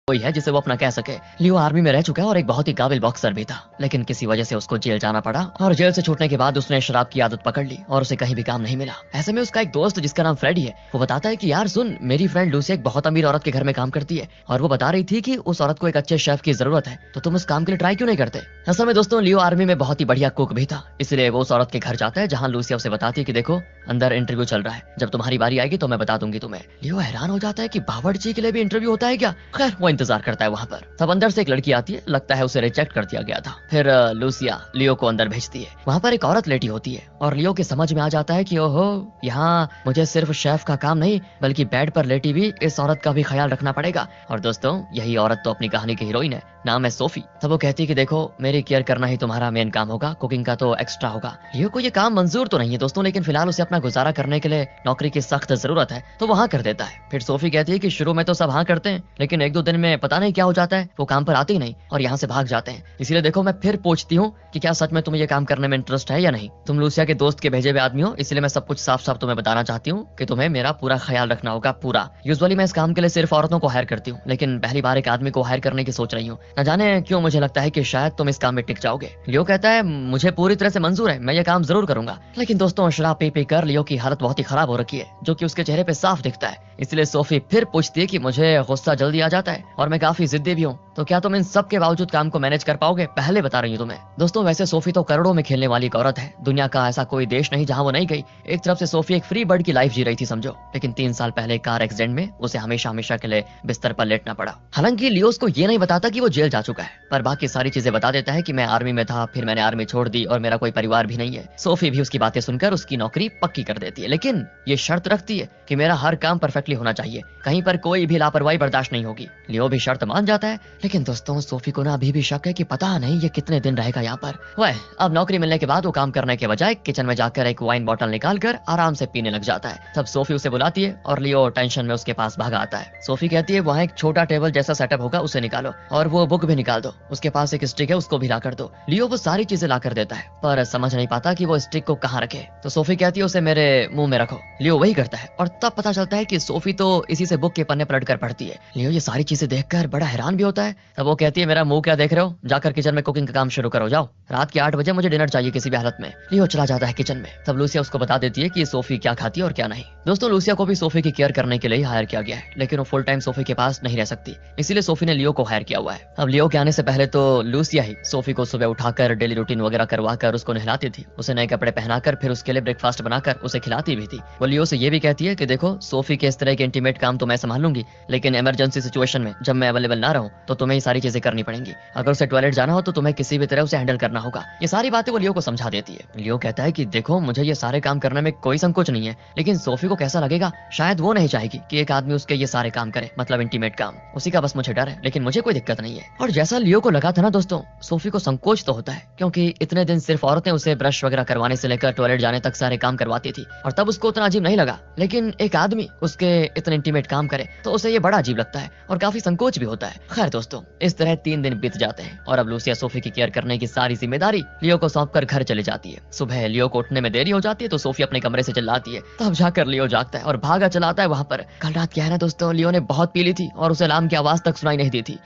कोई है जिसे वो अपना कह सके। लियो आर्मी में रह चुका है और एक बहुत ही काबिल बॉक्सर भी था, लेकिन किसी वजह से उसको जेल जाना पड़ा और जेल से छूटने के बाद उसने शराब की आदत पकड़ ली और उसे कहीं भी काम नहीं मिला। ऐसे में उसका एक दोस्त जिसका नाम फ्रेडी है, वो बताता है कि यार सुन, मेरी फ्रेंड लूसी एक बहुत अमीर औरत के घर में काम करती है और वो बता रही थी कि उस औरत को एक अच्छे शेफ की जरूरत है, तो तुम उस काम के लिए ट्राई क्यों नहीं करते। असल में दोस्तों, लियो आर्मी में बहुत ही बढ़िया कुक भी था, इसलिए वो उस औरत के घर जाता है जहाँ लूसिया उसे बताती है कि देखो अंदर इंटरव्यू चल रहा है, जब तुम्हारी बारी आएगी तो मैं बता दूंगी तुम्हें। लियो हैरान हो जाता है कि बावर्ची के लिए भी इंटरव्यू होता है क्या। खैर वो इंतजार करता है वहाँ पर। तब अंदर से एक लड़की आती है, लगता है उसे रिजेक्ट कर दिया गया था। फिर लूसिया लियो को अंदर भेजती है। वहाँ पर एक औरत लेटी होती है और लियो के समझ में आ जाता है कि ओहो, यहाँ मुझे सिर्फ शेफ का काम नहीं बल्कि बेड पर लेटी भी इस औरत का भी ख्याल रखना पड़ेगा। और दोस्तों, यही औरत तो अपनी कहानी की हीरोइन है, नाम है सोफी। तब वो कहती है कि देखो मेरी केयर करना ही तुम्हारा मेन काम होगा, कुकिंग का तो एक्स्ट्रा होगा। लियो को ये काम मंजूर तो नहीं है दोस्तों, लेकिन फिलहाल उसे अपना गुजारा करने के लिए नौकरी की सख्त जरूरत है, तो वो हाँ कर देता है। फिर सोफी कहती है कि शुरू में तो सब हाँ करते हैं, लेकिन एक दो दिन में पता नहीं क्या हो जाता है, वो काम पर आते ही नहीं और यहाँ से भाग जाते हैं। इसलिए देखो मैं फिर पूछती हूँ कि क्या सच में तुम्हें ये काम करने में इंटरेस्ट है या नहीं। तुम लूसिया के दोस्त के भेजे हुए आदमी हो, इसलिए मैं सब कुछ साफ साफ तुम्हें बताना चाहती हूँ कि तुम्हें मेरा पूरा ख्याल रखना होगा, पूरा। यूजुअली मैं इस काम के लिए सिर्फ औरतों को हायर करती हूँ, लेकिन पहली बार एक आदमी को हायर करने की सोच रही हूँ। न जाने क्यों मुझे लगता है कि शायद तुम इस काम में टिक जाओगे। लियो कहता है मुझे पूरी तरह से मंजूर है, मैं ये काम जरूर करूंगा। लेकिन दोस्तों, शराब पी पी कर लियो की हालत बहुत ही खराब हो रखी है, जो कि उसके चेहरे पे साफ दिखता है। इसलिए सोफी फिर पूछती है कि मुझे गुस्सा जल्दी आ जाता है और मैं काफी जिद्दी भी हूँ, तो क्या तुम इन सब के बावजूद काम को मैनेज कर पाओगे, पहले बता रही हूँ तुम्हें। दोस्तों, वैसे सोफी तो करोड़ों में खेलने वाली एक औरत है, दुनिया का ऐसा कोई देश नहीं जहाँ वो नहीं गई। एक तरफ से सोफी एक फ्री बर्ड की लाइफ जी रही थी समझो, लेकिन 3 साल पहले कार एक्सीडेंट में उसे हमेशा हमेशा के लिए बिस्तर पर लेटना पड़ा। हालांकि लियो उसको ये नहीं बताता कि वो जेल जा चुका है, पर बाकी सारी चीजें बता देता है कि मैं आर्मी में था, फिर मैंने आर्मी छोड़ दी और मेरा कोई परिवार भी नहीं है। सोफी भी उसकी बातें सुनकर उसकी नौकरी पक्की कर देती है, लेकिन ये शर्त रखती है कि मेरा हर काम परफेक्टली होना चाहिए, कहीं पर कोई भी लापरवाही बर्दाश्त नहीं होगी। लियो भी शर्त मान जाता है, लेकिन दोस्तों सोफी को ना अभी भी शक है कि पता नहीं ये कितने दिन रहेगा यहाँ पर। वह अब नौकरी मिलने के बाद वो काम करने के बजाय किचन में जाकर एक वाइन बॉटल निकाल कर आराम से पीने लग जाता है। तब सोफी उसे बुलाती है और लियो टेंशन में उसके पास भागा आता है। सोफी कहती है वहाँ एक छोटा टेबल जैसा सेटअप होगा, उसे निकालो और वो बुक भी निकाल दो, उसके पास एक स्टिक है उसको भी ला कर दो। लियो वो सारी चीजें ला कर देता है, पर समझ नहीं पाता कि वो स्टिक को कहाँ रखे। तो सोफी कहती है उसे मेरे मुंह में रखो। लियो वही करता है और तब पता चलता है कि सोफी तो इसी से बुक के पन्ने पलट कर पढ़ती है। लियो ये सारी चीजें देखकर बड़ा हैरान भी होता है। तब वो कहती है मेरा मुंह क्या देख रहे हो, जाकर किचन में कुकिंग का काम शुरू करो, जाओ। रात के 8 बजे मुझे डिनर चाहिए किसी भी हालत में। लियो चला जाता है किचन में। तब लूसिया उसको बता देती है कि सोफी क्या खाती है और क्या नहीं। दोस्तों, लूसिया को भी सोफी की केयर करने के लिए हायर किया गया है, लेकिन वो फुल टाइम सोफी के पास नहीं रह सकती, इसीलिए सोफी ने लियो को हायर किया हुआ है। अब लियो के आने से पहले तो लूसिया ही सोफी को सुबह उठाकर डेली रूटीन वगैरह करवाकर उसको नहलाती थी, उसे नए कपड़े पहनाकर फिर उसके लिए ब्रेकफास्ट बनाकर उसे खिलाती भी थी। वो लियो से ये भी कहती है कि देखो सोफी के इस तरह के इंटीमेट काम तो मैं संभाल लूंगी, लेकिन इमरजेंसी सिचुएशन में जब मैं अवेलेबल ना रहूं तो तुम्हें ही सारी चीजें करनी पड़ेंगी। अगर उसे टॉयलेट जाना हो तो तुम्हें किसी भी तरह उसे हैंडल करना होगा। ये सारी बातें वो लियो को समझा देती है। लियो कहता है कि देखो मुझे ये सारे काम करने में कोई संकोच नहीं है, लेकिन सोफी को कैसा लगेगा, शायद वो नहीं चाहेगी कि एक आदमी उसके ये सारे काम करे, मतलब इंटीमेट काम। उसी का बस मुझे डर है, लेकिन मुझे कोई दिक्कत नहीं है। और जैसा लियो को लगा था ना दोस्तों, सोफी को संकोच तो होता है, क्योंकि इतने दिन सिर्फ औरतें उसे ब्रश वगैरह करवाने से लेकर टॉयलेट जाने तक सारे काम करवाती थी और तब उसको उतना अजीब नहीं लगा, लेकिन एक आदमी उसके इतने इंटीमेट काम करे तो उसे ये बड़ा अजीब लगता है और काफी संकोच भी होता है। खैर दोस्तों, इस तरह 3 दिन बीत जाते हैं और अब लूसिया सोफी की केयर करने की सारी जिम्मेदारी लियो को सौंप कर घर चले जाती है। सुबह लियो को उठने में देरी हो जाती है तो सोफी अपने कमरे से चिल्लाती है, तब जाकर लियो जागता है और भागा चलाता है वहां पर। कल रात क्या है ना दोस्तों, लियो ने बहुत पी ली थी और उसे अलार्म की आवाज तक सुनाई नहीं दी थी।